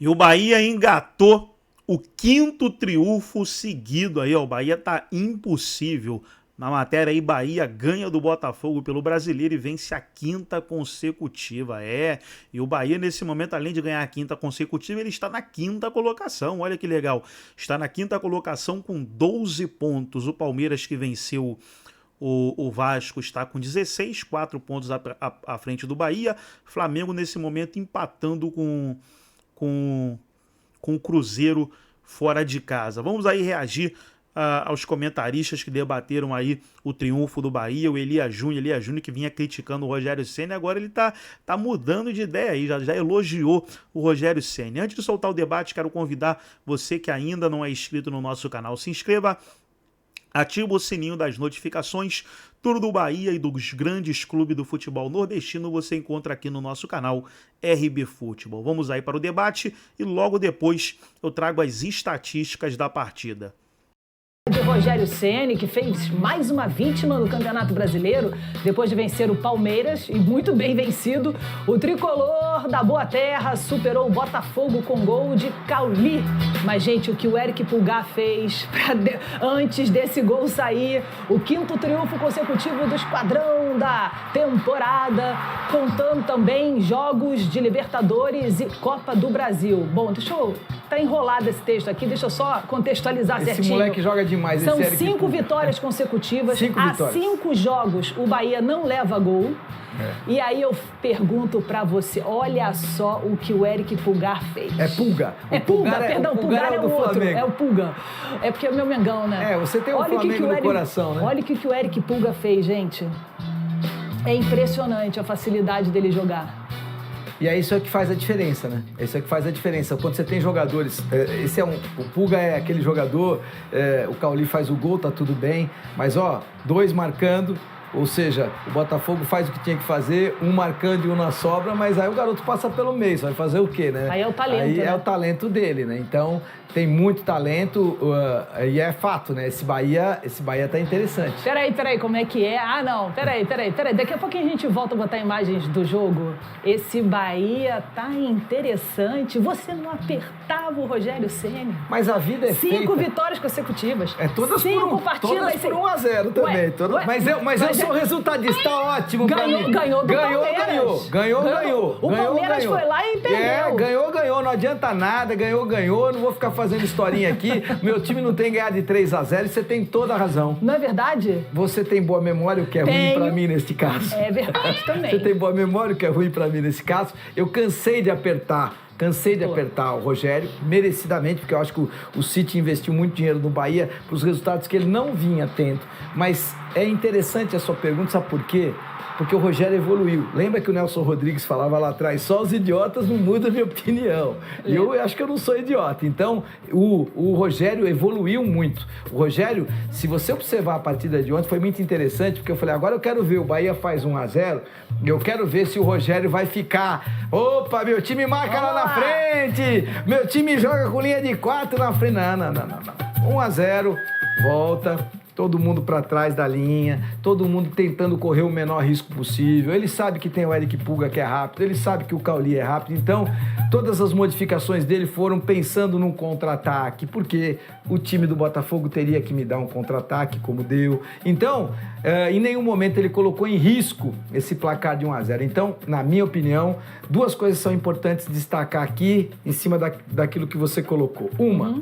E o Bahia engatou o quinto triunfo seguido aí, ó. O Bahia tá impossível. Na matéria aí, Bahia ganha do Botafogo pelo Brasileiro e vence a quinta consecutiva. E o Bahia nesse momento, além de ganhar a quinta consecutiva, ele está na quinta colocação. Olha que legal. Está na quinta colocação com 12 pontos. O Palmeiras, que venceu o Vasco, está com 16, 4 pontos à frente do Bahia. Flamengo nesse momento empatando com o Cruzeiro fora de casa. Vamos aí reagir aos comentaristas que debateram aí o triunfo do Bahia, o Elias Júnior que vinha criticando o Rogério Ceni, agora ele tá mudando de ideia aí, já elogiou o Rogério Ceni. Antes de soltar o debate, quero convidar você que ainda não é inscrito no nosso canal, se inscreva, ativa o sininho das notificações. Tudo do Bahia e dos grandes clubes do futebol nordestino você encontra aqui no nosso canal RB Futebol. Vamos aí para o debate e logo depois eu trago as estatísticas da partida. De Rogério Ceni, que fez mais uma vítima no Campeonato Brasileiro, depois de vencer o Palmeiras, e muito bem vencido, o tricolor da Boa Terra superou o Botafogo com gol de Cauli. Mas, gente, o que o Eric Pulgar fez antes desse gol sair, o quinto triunfo consecutivo do esquadrão da temporada, contando também jogos de Libertadores e Copa do Brasil. Bom, deixa eu... Tá enrolado esse texto aqui, deixa eu só contextualizar certinho. Esse moleque joga demais. São 5 vitórias consecutivas. 5 vitórias. Há 5 jogos o Bahia não leva gol. E aí eu pergunto pra você, olha só o que o Eric Pulgar fez. É Pulga. Pulgar é o outro. Flamengo. É o Pulga. É porque é o meu Mengão, né? Você tem o Flamengo no coração, né? Olha o que o Eric Pulga fez, gente. É impressionante a facilidade dele jogar. E é isso que faz a diferença, né? Isso é que faz a diferença. Quando você tem jogadores... o Pulga é aquele jogador, o Cauli faz o gol, tá tudo bem. Mas, 2 marcando, ou seja, o Botafogo faz o que tinha que fazer, um marcando e um na sobra, mas aí o garoto passa pelo meio, vai fazer o quê, né? Aí é o talento, Aí né? é o talento dele, né? Então, tem muito talento e é fato, né? Esse Bahia tá interessante. Peraí, como é que é? Ah, não, peraí. Daqui a pouquinho a gente volta a botar imagens do jogo. Esse Bahia tá interessante. Você não apertava o Rogério Ceni? Mas a vida é 5 vitórias consecutivas. Todas 5 partidas. Todas por 1-0 também. Mas eu sou resultadista, ótimo pra mim. Ganhou do Palmeiras. Ganhou. O Palmeiras foi lá e perdeu. Ganhou. Não adianta nada. Ganhou. Não vou ficar fazendo historinha aqui. Meu time não tem ganhado de 3-0 e você tem toda a razão. Não é verdade? Você tem boa memória, o que é ruim pra mim neste caso. É verdade também. Você tem boa memória, o que é ruim pra mim nesse caso. Eu cansei de apertar o Rogério, merecidamente, porque eu acho que o City investiu muito dinheiro no Bahia para os resultados que ele não vinha tendo. Mas é interessante a sua pergunta, sabe por quê? Porque o Rogério evoluiu. Lembra que o Nelson Rodrigues falava lá atrás, só os idiotas não mudam a minha opinião. E eu acho que eu não sou idiota. Então, o Rogério evoluiu muito. O Rogério, se você observar a partida de ontem, foi muito interessante, porque eu falei, agora eu quero ver, o Bahia faz 1-0, e eu quero ver se o Rogério vai ficar, opa, meu time marca lá na frente, meu time joga com linha de 4 na frente. Não. 1-0, volta... Todo mundo para trás da linha, todo mundo tentando correr o menor risco possível. Ele sabe que tem o Eric Pulga que é rápido, ele sabe que o Cauli é rápido. Então, todas as modificações dele foram pensando num contra-ataque, porque o time do Botafogo teria que me dar um contra-ataque, como deu. Então, em nenhum momento ele colocou em risco esse placar de 1-0. Então, na minha opinião, 2 coisas são importantes destacar aqui, em cima daquilo que você colocou. Uma...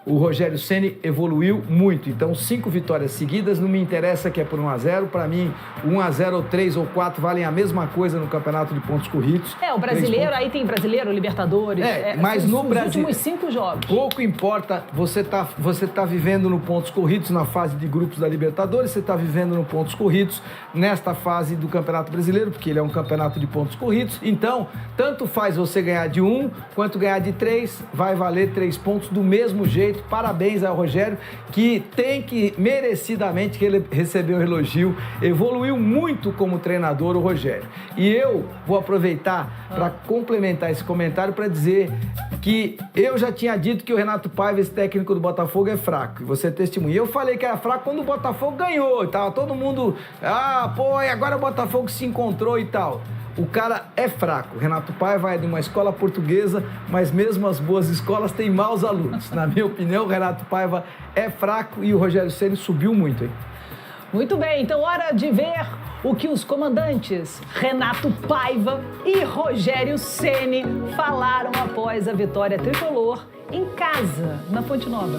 O Rogério Ceni evoluiu muito, então 5 vitórias seguidas, não me interessa que é por 1-0, para mim 1-0 ou 3 ou 4 valem a mesma coisa no campeonato de pontos corridos. O brasileiro, aí tem brasileiro, Libertadores, mas no Brasil, os últimos 5 jogos. Pouco importa, você tá vivendo no pontos corridos na fase de grupos da Libertadores, você tá vivendo no pontos corridos nesta fase do Campeonato Brasileiro, porque ele é um campeonato de pontos corridos, então tanto faz você ganhar de 1 quanto ganhar de 3, vai valer 3 pontos do mesmo jeito. Parabéns ao Rogério, que tem que, merecidamente, que ele recebeu um elogio, evoluiu muito como treinador o Rogério. E eu vou aproveitar para complementar esse comentário para dizer que eu já tinha dito que o Renato Paiva, esse técnico do Botafogo, é fraco, e você testemunha. Eu falei que era fraco quando o Botafogo ganhou, e tava todo mundo, e agora o Botafogo se encontrou e tal. O cara é fraco. Renato Paiva é de uma escola portuguesa, mas mesmo as boas escolas têm maus alunos. Na minha opinião, o Renato Paiva é fraco e o Rogério Ceni subiu muito, hein? Muito bem, então hora de ver o que os comandantes Renato Paiva e Rogério Ceni falaram após a vitória tricolor em casa, na Fonte Nova.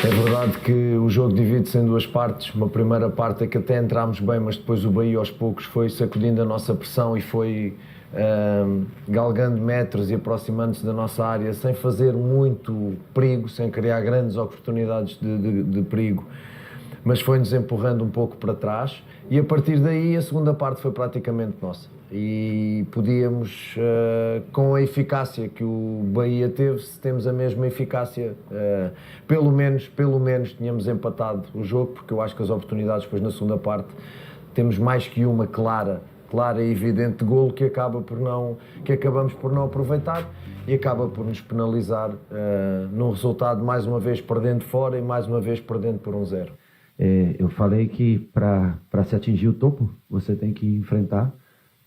É verdade que o jogo divide-se em duas partes. Uma primeira parte é que até entramos bem, mas depois o Bahia aos poucos foi sacudindo a nossa pressão e foi galgando metros e aproximando-se da nossa área sem fazer muito perigo, sem criar grandes oportunidades de perigo. Mas foi-nos empurrando um pouco para trás e a partir daí a segunda parte foi praticamente nossa. E podíamos, com a eficácia que o Bahia teve, se temos a mesma eficácia, pelo menos tínhamos empatado o jogo, porque eu acho que as oportunidades depois na segunda parte temos mais que uma clara e evidente de golo que acabamos por não aproveitar e acaba por nos penalizar num resultado mais uma vez perdendo fora e mais uma vez perdendo por 1-0. Eu falei que para se atingir o topo, você tem que enfrentar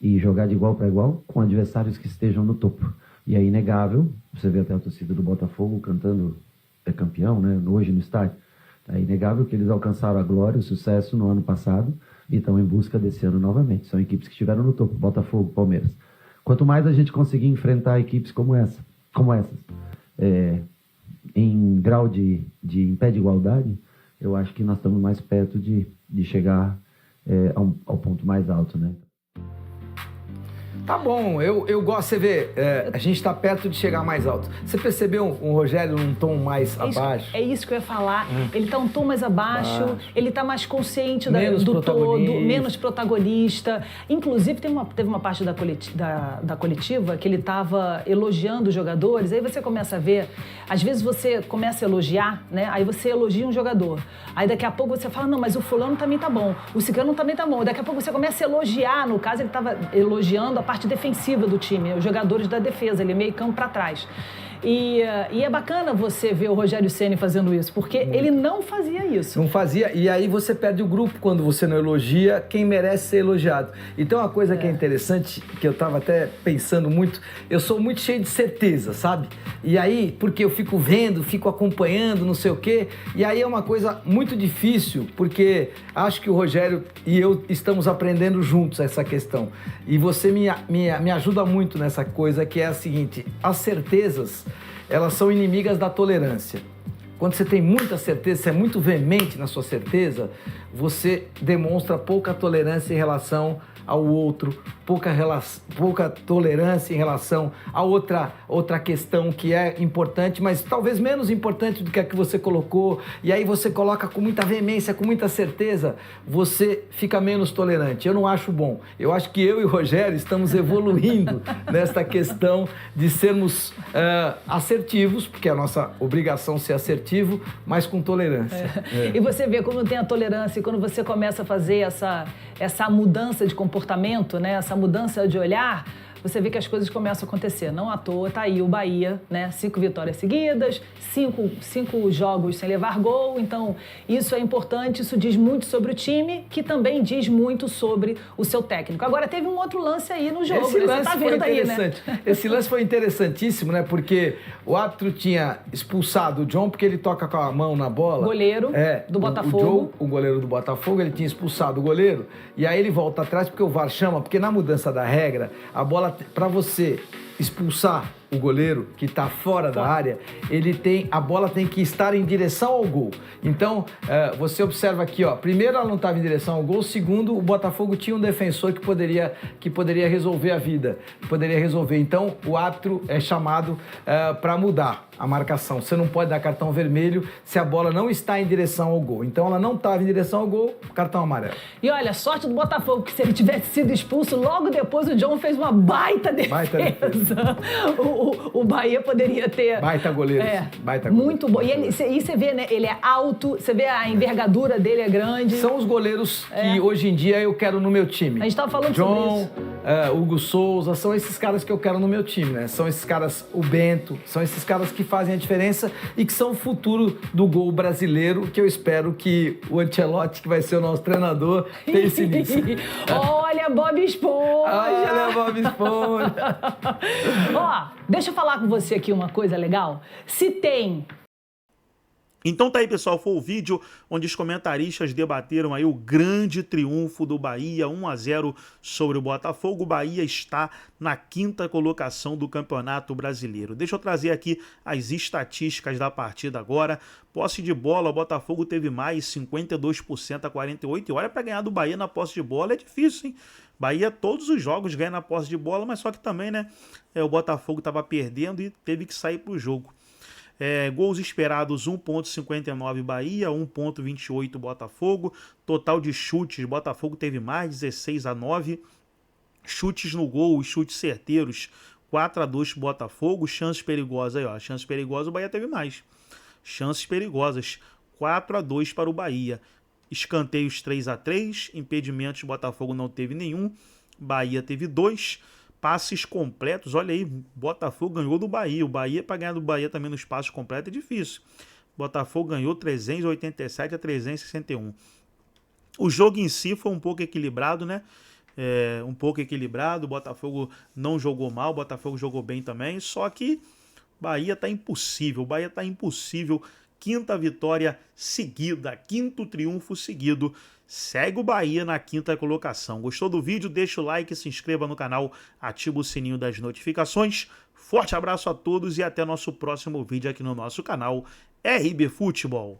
e jogar de igual para igual com adversários que estejam no topo. E é inegável, você vê até a torcida do Botafogo cantando é campeão, né, hoje no estádio. É inegável que eles alcançaram a glória, o sucesso no ano passado e estão em busca desse ano novamente. São equipes que estiveram no topo, Botafogo, Palmeiras. Quanto mais a gente conseguir enfrentar equipes como essas, em grau em pé de igualdade, eu acho que nós estamos mais perto de chegar ao ponto mais alto, né? Tá bom, eu gosto, você vê, a gente está perto de chegar mais alto. Você percebeu um Rogério num tom mais abaixo? É isso que eu ia falar. Ele está um tom mais abaixo, ele está mais consciente do todo, menos protagonista. Inclusive, teve uma parte da coletiva que ele estava elogiando os jogadores. Aí você começa a ver, às vezes você começa a elogiar, né? Aí você elogia um jogador. Aí daqui a pouco você fala, não, mas o fulano também tá bom, o ciclano também tá bom. Daqui a pouco você começa a elogiar, no caso ele estava elogiando a parte defensiva do time, os jogadores da defesa, ele meio campo para trás. E é bacana você ver o Rogério Ceni fazendo isso, porque ele não fazia isso. Não fazia, e aí você perde o grupo quando você não elogia quem merece ser elogiado. Então, uma coisa que é interessante, que eu estava até pensando muito, eu sou muito cheio de certeza, sabe? E aí, porque eu fico vendo, fico acompanhando, não sei o quê, e aí é uma coisa muito difícil, porque acho que o Rogério e eu estamos aprendendo juntos essa questão. E você me ajuda muito nessa coisa, que é a seguinte, as certezas, elas são inimigas da tolerância. Quando você tem muita certeza, você é muito veemente na sua certeza, você demonstra pouca tolerância em relação ao outro, pouca tolerância em relação a outra questão que é importante, mas talvez menos importante do que a que você colocou, e aí você coloca com muita veemência, com muita certeza, você fica menos tolerante. Eu não acho bom. Eu acho que eu e o Rogério estamos evoluindo nesta questão de sermos assertivos, porque é a nossa obrigação ser assertivo, mas com tolerância. E você vê quando tem a tolerância e quando você começa a fazer essa mudança de comportamento, né? Essa mudança de olhar, você vê que as coisas começam a acontecer. Não à toa, tá aí o Bahia, né? 5 vitórias seguidas, 5 jogos sem levar gol. Então, isso é importante, isso diz muito sobre o time, que também diz muito sobre o seu técnico. Agora, teve um outro lance aí no jogo, esse você lance tá foi vendo aí, interessante. né? Esse lance foi interessantíssimo, né? Porque o árbitro tinha expulsado o John, porque ele toca com a mão na bola. Goleiro do Botafogo. O goleiro do Botafogo, ele tinha expulsado o goleiro, e aí ele volta atrás, porque o VAR chama, porque na mudança da regra, a bola, para você expulsar o goleiro que está fora da área, a bola tem que estar em direção ao gol. Então, você observa aqui, ó, primeiro ela não estava em direção ao gol, segundo, o Botafogo tinha um defensor que poderia resolver a vida, poderia resolver. Então, o árbitro é chamado para mudar a marcação. Você não pode dar cartão vermelho se a bola não está em direção ao gol. Então, ela não estava em direção ao gol, cartão amarelo. E olha, sorte do Botafogo, que se ele tivesse sido expulso, logo depois o John fez uma baita defesa. O Bahia poderia ter... Baita goleiro. Baita goleiro. Muito bom. E você vê, né? Ele é alto, você vê a envergadura dele é grande. São os goleiros que hoje em dia eu quero no meu time. A gente estava falando sobre isso. Hugo Souza, são esses caras que eu quero no meu time, né? São esses caras, o Bento, são esses caras que fazem a diferença e que são o futuro do gol brasileiro, que eu espero que o Ancelotti, que vai ser o nosso treinador, pense nisso. Olha, Bob Esponja! Olha, Bob Esponja! Ó, deixa eu falar com você aqui uma coisa legal. Se tem... Então tá aí, pessoal, foi o vídeo onde os comentaristas debateram aí o grande triunfo do Bahia, 1-0 sobre o Botafogo. O Bahia está na 5ª colocação do Campeonato Brasileiro. Deixa eu trazer aqui as estatísticas da partida agora. Posse de bola, o Botafogo teve mais, 52% a 48%. E olha, para ganhar do Bahia na posse de bola é difícil, hein? Bahia todos os jogos ganha na posse de bola, mas só que também, né, o Botafogo estava perdendo e teve que sair pro jogo. Gols esperados 1.59 Bahia, 1.28 Botafogo. Total de chutes, Botafogo teve mais, 16-9. Chutes no gol, chutes certeiros, 4-2 Botafogo. Chances perigosas, aí ó, chances perigosas o Bahia teve mais. Chances perigosas, 4-2 para o Bahia. Escanteios 3-3, impedimentos Botafogo não teve nenhum, Bahia teve 2. Passes completos, olha aí, Botafogo ganhou do Bahia. O Bahia, para ganhar do Bahia também nos passes completos, é difícil. Botafogo ganhou 387 a 361. O jogo em si foi um pouco equilibrado, né? Um pouco equilibrado. O Botafogo não jogou mal, o Botafogo jogou bem também. Só que Bahia tá impossível. Bahia tá impossível. 5ª vitória seguida, 5º triunfo seguido. Segue o Bahia na 5ª colocação. Gostou do vídeo? Deixa o like, se inscreva no canal, ativa o sininho das notificações. Forte abraço a todos e até nosso próximo vídeo aqui no nosso canal RB Futebol.